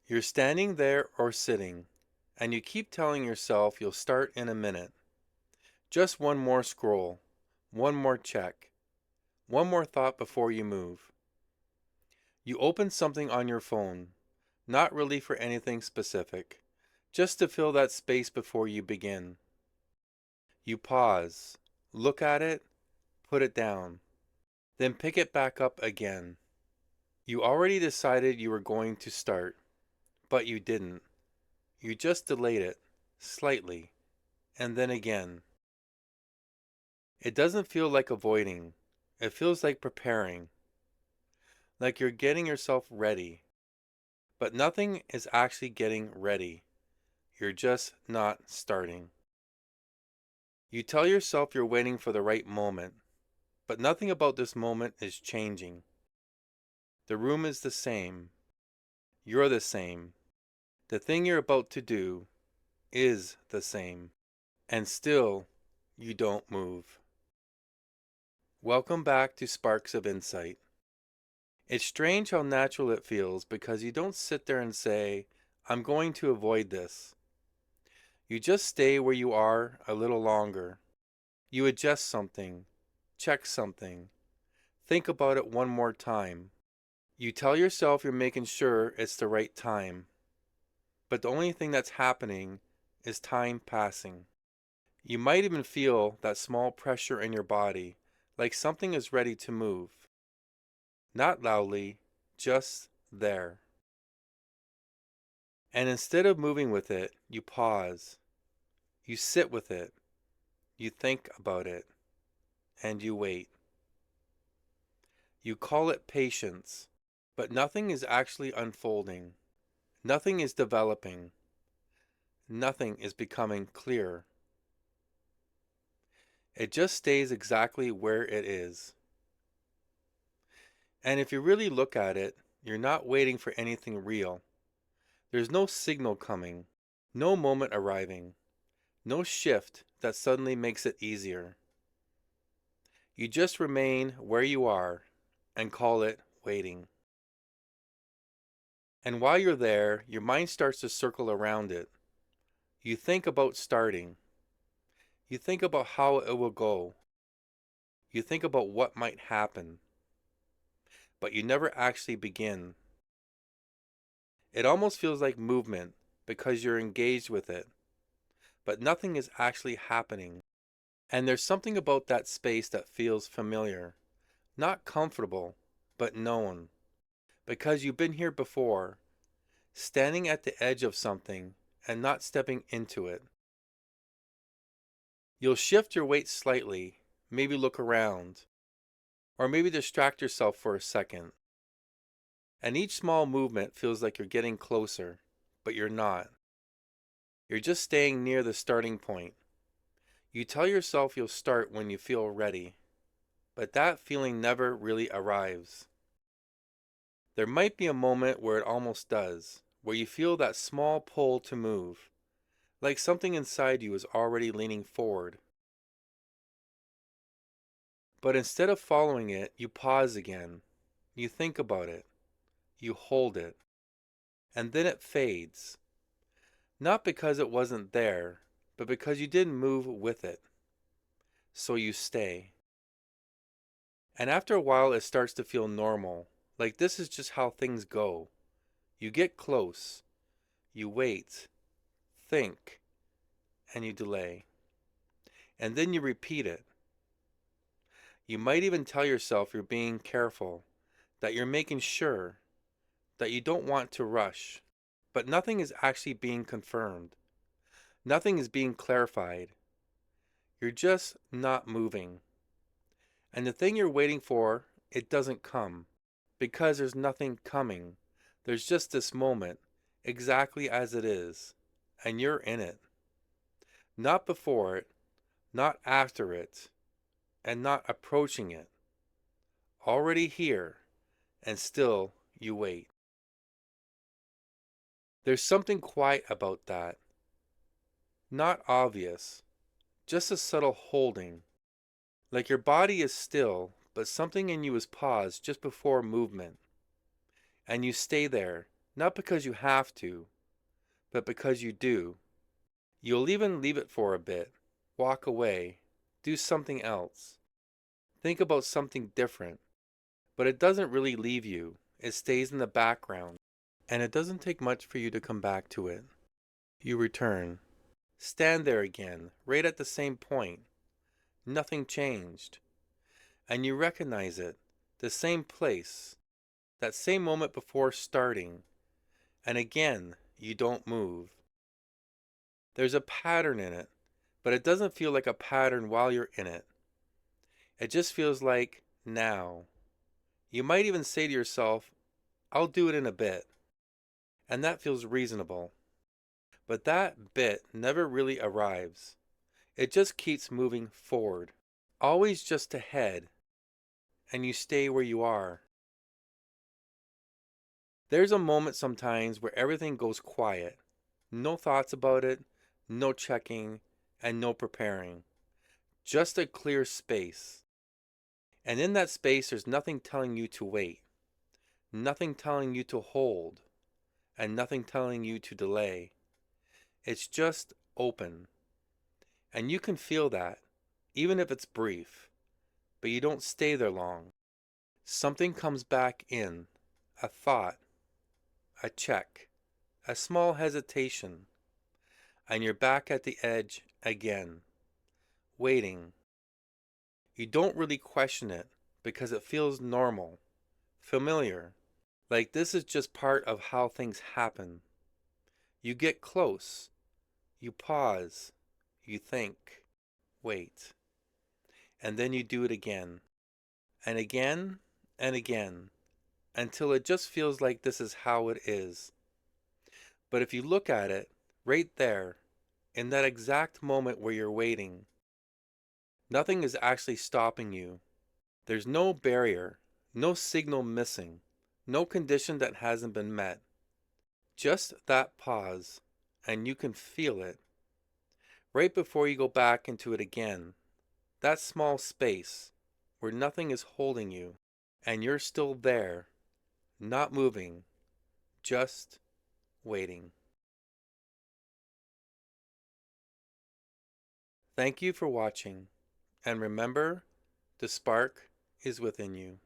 You're standing there or sitting, and you keep telling yourself you'll start in a minute. Just one more scroll, one more check, one more thought before you move. You open something on your phone, not really for anything specific, just to fill that space before you begin. You pause, look at it, put it down, then pick it back up again. You already decided you were going to start, but you didn't. You just delayed it, slightly, and then again. It doesn't feel like avoiding. It feels like preparing, like you're getting yourself ready. But nothing is actually getting ready. You're just not starting. You tell yourself you're waiting for the right moment, but nothing about this moment is changing. The room is the same. You're the same. The thing you're about to do is the same. And still, you don't move. Welcome back to Sparks of Insight. It's strange how natural it feels because you don't sit there and say, I'm going to avoid this. You just stay where you are a little longer. You adjust something, check something, think about it one more time. You tell yourself you're making sure it's the right time. But the only thing that's happening is time passing. You might even feel that small pressure in your body, like something is ready to move. Not loudly, just there. And instead of moving with it, you pause. You sit with it. You think about it. And you wait. You call it patience. But nothing is actually unfolding. Nothing is developing. Nothing is becoming clear. It just stays exactly where it is. And if you really look at it, you're not waiting for anything real. There's no signal coming, no moment arriving, no shift that suddenly makes it easier. You just remain where you are and call it waiting. And while you're there, your mind starts to circle around it. You think about starting. You think about how it will go. You think about what might happen. But you never actually begin. It almost feels like movement because you're engaged with it, but nothing is actually happening. And there's something about that space that feels familiar, not comfortable, but known, because you've been here before, standing at the edge of something and not stepping into it. You'll shift your weight slightly, maybe look around, or maybe distract yourself for a second. And each small movement feels like you're getting closer, but you're not. You're just staying near the starting point. You tell yourself you'll start when you feel ready, but that feeling never really arrives. There might be a moment where it almost does, where you feel that small pull to move, like something inside you is already leaning forward. But instead of following it, you pause again. You think about it. You hold it. And then it fades. Not because it wasn't there, but because you didn't move with it. So you stay. And after a while, it starts to feel normal, like this is just how things go. You get close. You wait. Think. And you delay. And then you repeat it. You might even tell yourself you're being careful, that you're making sure, that you don't want to rush. But nothing is actually being confirmed. Nothing is being clarified. You're just not moving. And the thing you're waiting for, it doesn't come. Because there's nothing coming. There's just this moment, exactly as it is. And you're in it. Not before it, not after it, and not approaching it. Already here, and still you wait. There's something quiet about that. Not obvious, just a subtle holding. Like your body is still, but something in you is paused just before movement. And you stay there, not because you have to, but because you do. You'll even leave it for a bit, walk away, do something else, think about something different, but it doesn't really leave you. It stays in the background, and it doesn't take much for you to come back to it. You return, stand there again, right at the same point. Nothing changed. And you recognize it, the same place, that same moment before starting, and again, you don't move. There's a pattern in it, but it doesn't feel like a pattern while you're in it. It just feels like now. You might even say to yourself, I'll do it in a bit. And that feels reasonable. But that bit never really arrives. It just keeps moving forward, always just ahead, and you stay where you are. There's a moment sometimes where everything goes quiet. No thoughts about it, no checking, and no preparing. Just a clear space. And in that space, there's nothing telling you to wait, nothing telling you to hold, and nothing telling you to delay. It's just open. And you can feel that, even if it's brief, but you don't stay there long. Something comes back in, a thought, a check, a small hesitation, and you're back at the edge again, waiting. You don't really question it because it feels normal, familiar, like this is just part of how things happen. You get close, you pause, you think, wait, and then you do it again, and again, and again, until it just feels like this is how it is. But if you look at it, right there, in that exact moment where you're waiting, nothing is actually stopping you. There's no barrier, no signal missing, no condition that hasn't been met. Just that pause, and you can feel it. Right before you go back into it again, that small space where nothing is holding you, and you're still there, not moving, just waiting. Thank you for watching, and remember, the spark is within you.